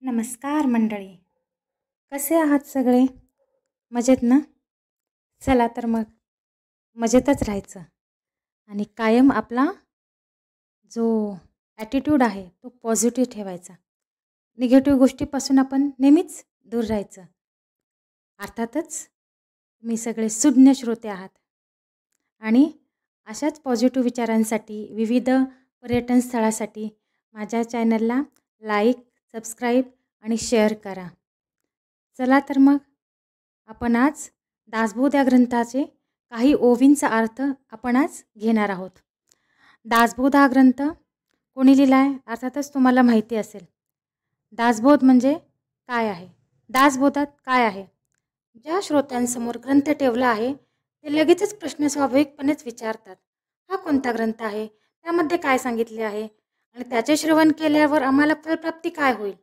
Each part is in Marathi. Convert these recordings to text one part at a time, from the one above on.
नमस्कार मंडळी, कसे आहात सगळे? मजेत ना? चला तर मग मजेतच राहायचं आणि कायम आपला जो ॲटिट्यूड आहे तो पॉझिटिव्ह ठेवायचा. निगेटिव्ह गोष्टीपासून आपण नेहमीच दूर राहायचं. अर्थातच तुम्ही सगळे सुज्ञ श्रोते आहात आणि अशाच पॉझिटिव्ह विचारांसाठी विविध पर्यटन स्थळासाठी माझ्या चॅनलला लाईक, सबस्क्राईब आणि शेअर करा. चला तर मग आपण आज दासबोध या ग्रंथाचे काही ओवींचा अर्थ आपण आज घेणार आहोत. दासबोध हा ग्रंथ कोणी लिहिला आहे? अर्थातच तुम्हाला माहिती असेल. दासबोध म्हणजे काय आहे? दासबोधात काय आहे? ज्या श्रोत्यांसमोर ग्रंथ ठेवला आहे ते लगेचच प्रश्न स्वाभाविकपणेच विचारतात, हा कोणता ग्रंथ आहे? त्यामध्ये काय सांगितले आहे? आणि त्याचे श्रवण केल्यावर आम्हाला फलप्राप्ती काय होईल?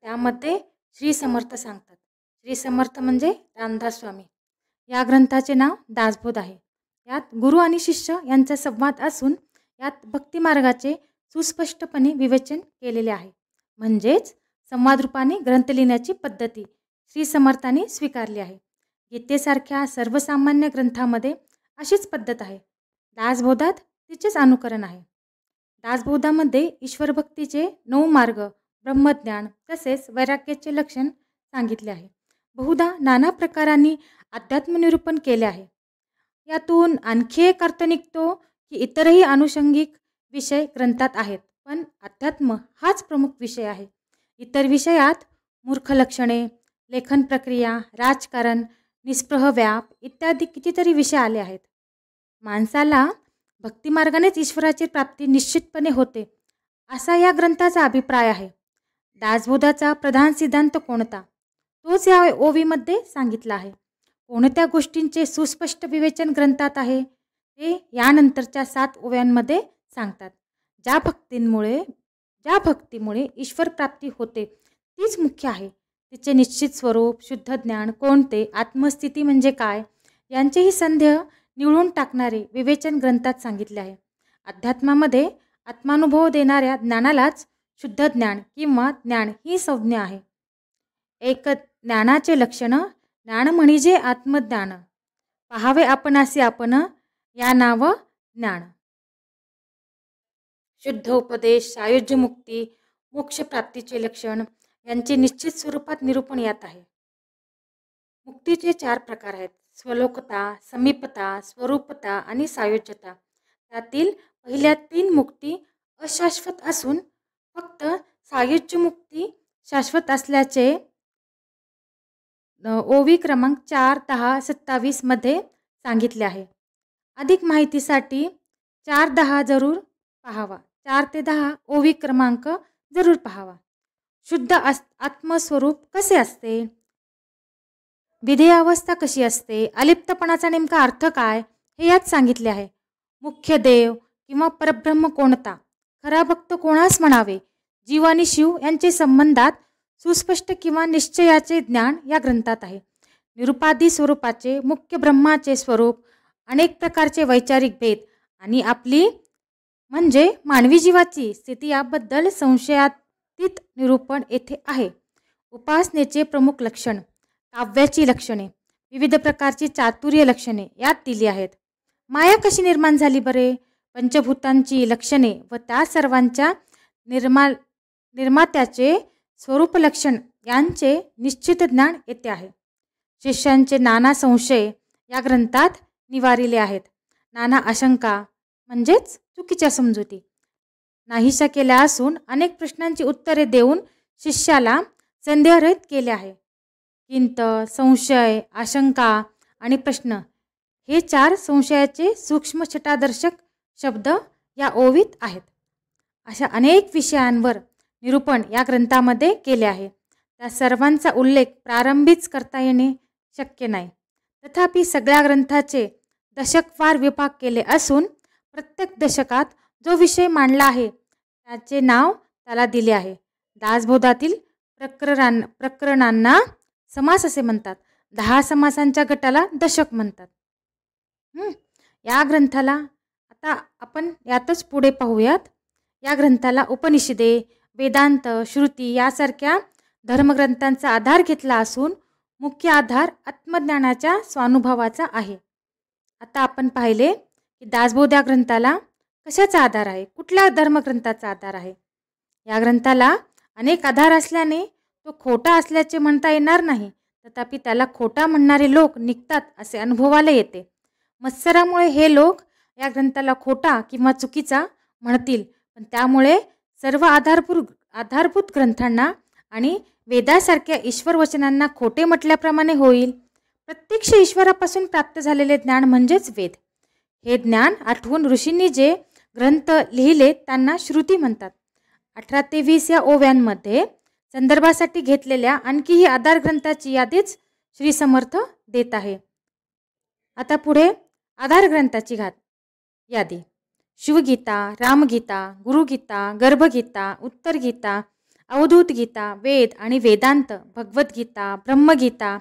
त्यामध्ये श्री समर्थ सांगतात. श्री समर्थ म्हणजे रामदास स्वामी. या ग्रंथाचे नाव दासबोध आहे. यात गुरु आणि शिष्य यांचा संवाद असून यात भक्तिमार्गाचे सुस्पष्टपणे विवेचन केलेले आहे. म्हणजेच संवादरूपाने ग्रंथ लिहिण्याची पद्धती श्री समर्थांनी स्वीकारली आहे. गीतेसारख्या सर्वसामान्य ग्रंथामध्ये अशीच पद्धत आहे. दासबोधात तिचेच अनुकरण आहे. दासबोधामध्ये ईश्वरभक्तीचे 9 मार्ग, ब्रह्मज्ञान तसेच वैराग्याचे लक्षण सांगितले आहे. बहुधा नाना प्रकारांनी अध्यात्मनिरूपण केले आहे. यातून आणखी एक अर्थ निघतो की इतरही अनुषंगिक विषय ग्रंथात आहेत, पण अध्यात्म हाच प्रमुख विषय आहे. इतर विषयात मूर्ख लक्षणे, लेखन प्रक्रिया, राजकारण, निस्पृह व्याप इत्यादी कितीतरी विषय आले आहेत. माणसाला भक्तिमार्गानेच ईश्वराची प्राप्ती निश्चितपणे होते असा या ग्रंथाचा अभिप्राय आहे. दासबोधाचा प्रधान सिद्धांत कोणता? तोच या ओवीमध्ये सांगितला आहे. कोणत्या गोष्टींचे सुस्पष्ट विवेचन ग्रंथात आहे ते यानंतरच्या 7 ओव्यांमध्ये सांगतात. ज्या भक्तीमुळे ईश्वर प्राप्ती होते तीच मुख्य आहे. तिचे निश्चित स्वरूप, शुद्ध ज्ञान कोणते, आत्मस्थिती म्हणजे काय यांचेही संदेह निवळून टाकणारे विवेचन ग्रंथात सांगितले आहे. अध्यात्मामध्ये आत्मानुभव देणाऱ्या ज्ञानालाच शुद्ध ज्ञान किंवा ज्ञान ही संज्ञा आहे. एक ज्ञानाचे लक्षण, ज्ञान म्हणजे आत्मज्ञान. पाहावे आपणासी आपण, या नाव ज्ञान. शुद्ध उपदेश, सायुज्य मुक्ती, मोक्ष प्राप्तीचे लक्षण यांचे निश्चित स्वरूपात निरूपण यात आहे. मुक्तीचे 4 प्रकार आहेत: स्वलोकता, समीपता, स्वरूपता आणि सायुज्यता. त्यातील पहिल्या 3 मुक्ती अशाश्वत असून फक्त सायुज्य मुक्ती शाश्वत असल्याचे ओवी क्रमांक 4, 10, 27 मध्ये सांगितले आहे. अधिक माहितीसाठी 4, 10 जरूर पाहावा. 4 ते 10 ओवी क्रमांक जरूर पाहावा. शुद्ध आत्मस्वरूप कसे असते? विधेय अवस्था कशी असते? अलिप्तपणाचा नेमका अर्थ काय हे यात सांगितले आहे. मुख्य देव किंवा परब्रह्म कोणता? खरा भक्त कोणास म्हणावे? जीव आणि शिव यांचे संबंधात सुस्पष्ट किंवा निश्चयाचे ज्ञान या ग्रंथात आहे. निरुपाधी स्वरूपाचे, मुख्य ब्रह्माचे स्वरूप, अनेक प्रकारचे वैचारिक भेद आणि आपली म्हणजे मानवी जीवाची स्थिती याबद्दल संशयातीत निरूपण येथे आहे. उपासनेचे प्रमुख लक्षण, काव्याची लक्षणे, विविध प्रकारची चातुर्य लक्षणे यात दिली आहेत. माया कशी निर्माण झाली बरे? पंचभूतांची लक्षणे व त्या सर्वांच्या निर्मात्याचे स्वरूप लक्षण यांचे निश्चित ज्ञान येते आहे. शिष्यांचे नाना संशय या ग्रंथात निवारिले आहेत. नाना आशंका म्हणजेच चुकीच्या समजुती नाहीशा केल्या असून अनेक प्रश्नांची उत्तरे देऊन शिष्याला संदेहरहित केले आहे. किंत, संशय, आशंका आणि प्रश्न हे 4 संशयाचे सूक्ष्म छटादर्शक शब्द या ओवीत आहेत. अशा अनेक विषयांवर निरूपण या ग्रंथामध्ये केले आहे. त्या सर्वांचा उल्लेख प्रारंभीच करता येणे शक्य नाही. तथापि सगळ्या ग्रंथाचे दशकवार विभाग केले असून प्रत्येक दशकात जो विषय मांडला आहे त्याचे नाव त्याला दिले आहे. दासबोधातील प्रकरणांना समास असे म्हणतात. 10 समासांच्या गटाला दशक म्हणतात. या ग्रंथाला आता आपण यातच पुढे पाहूयात. या ग्रंथाला उपनिषदे, वेदांत, श्रुती यासारख्या धर्मग्रंथांचा आधार घेतला असून मुख्य आधार आत्मज्ञानाच्या स्वानुभवाचा आहे. आता आपण पाहिले की दासबोध या ग्रंथाला कशाचा आधार आहे, कुठल्या धर्मग्रंथाचा आधार आहे. या ग्रंथाला अनेक आधार असल्याने तो खोटा असल्याचे म्हणता येणार नाही. तथापि त्याला खोटा म्हणणारे लोक निघतात असे अनुभवाला येते. मत्सरामुळे हे लोक या ग्रंथाला खोटा किंवा चुकीचा म्हणतील, पण त्यामुळे सर्व आधारभूत ग्रंथांना आणि वेदासारख्या ईश्वर वचनांना खोटे म्हटल्याप्रमाणे होईल. प्रत्यक्ष ईश्वरापासून प्राप्त झालेले ज्ञान म्हणजेच वेद. हे ज्ञान आठवून ऋषींनी जे ग्रंथ लिहिले त्यांना श्रुती म्हणतात. 18 ते 20 या ओव्यांमध्ये संदर्भासाठी घेतलेल्या आणखीही आधार ग्रंथाची यादीच श्री समर्थ देत आहे. आता पुढे आधार ग्रंथाची यादी. शिवगीता, रामगीता, गुरुगीता, गर्भगीता, उत्तर गीता, अवधूत गीता, वेद आणि वेदांत, भगवद्गीता, ब्रह्मगीता,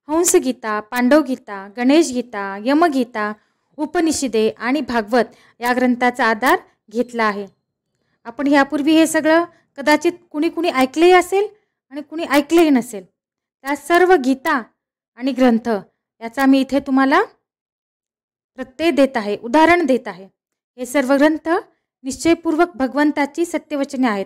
हंसगीता, पांडवगीता, गणेशगीता, यमगीता, उपनिषदे आणि भागवत या ग्रंथाचा आधार घेतला आहे. आपण यापूर्वी हे सगळं कदाचित कुणी ऐकलेही असेल आणि कुणी ऐकलेही नसेल. त्या सर्व गीता आणि ग्रंथ याचा मी इथे तुम्हाला प्रत्यय देत आहे, उदाहरण देत आहे. हे सर्व ग्रंथ निश्चयपूर्वक भगवंताची सत्यवचने आहेत.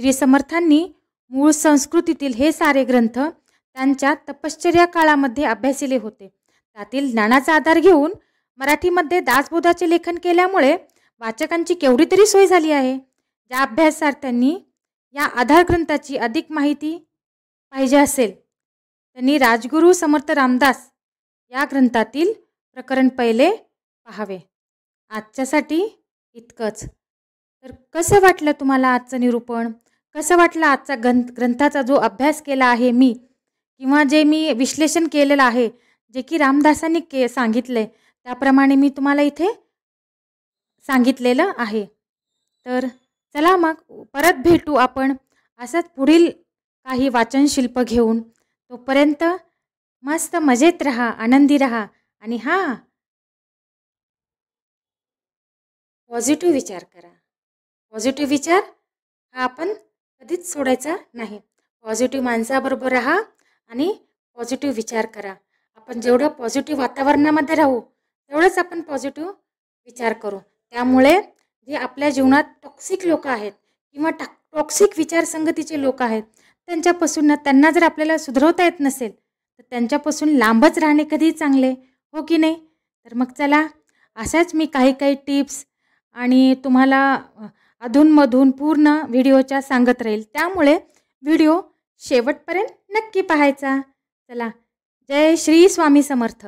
श्री समर्थांनी मूळ संस्कृतीतील हे सारे ग्रंथ त्यांच्या तपश्चर्या काळामध्ये अभ्यासिले होते. त्यातील ज्ञानाचा आधार घेऊन मराठीमध्ये दासबोधाचे लेखन केल्यामुळे वाचकांची केवढी तरी सोय झाली आहे. ज्या अभ्यासार्थ्यांनी या आधार ग्रंथाची अधिक माहिती पाहिजे असेल त्यांनी राजगुरू समर्थ रामदास या ग्रंथातील प्रकरण पहिले पाहावे. आजच्यासाठी इतकंच. तर कसं वाटलं तुम्हाला आजचं निरूपण? कसं वाटलं आजचा ग्रंथाचा जो अभ्यास केला आहे मी, किंवा जे मी विश्लेषण केलेलं आहे, जे की रामदासांनी सांगितले त्याप्रमाणे मी तुम्हाला इथे सांगितलेलं आहे. तर चला मग परत भेटू आपण असंच पुढील काही वाचनशिल्प घेऊन. तोपर्यंत मस्त मजेत राहा, आनंदी राहा आणि पॉझिटिव्ह विचार करा. पॉझिटिव्ह विचार हा आपण कधीच सोडायचा नाही. पॉझिटिव्ह माणसाबरोबर राहा आणि पॉझिटिव्ह विचार करा. आपण जेवढं पॉझिटिव्ह वातावरणामध्ये राहू तेवढंच आपण पॉझिटिव्ह विचार करू. त्यामुळे जे आपल्या जीवनात टॉक्सिक लोक आहेत किंवा टॉक्सिक विचारसंगतीचे लोक आहेत त्यांना जर आपल्याला सुधारवता येत नसेल तर त्यांच्यापासून लांबच राहणे कधी चांगले, हो की नाही? तर मग चला अशाच मी काही टिप्स आणि तुम्हाला अधूनमधून पूर्ण व्हिडिओच्या सांगत राहील. त्यामुळे व्हिडिओ शेवटपर्यंत नक्की पाहायचा. चला, जय श्री स्वामी समर्थ.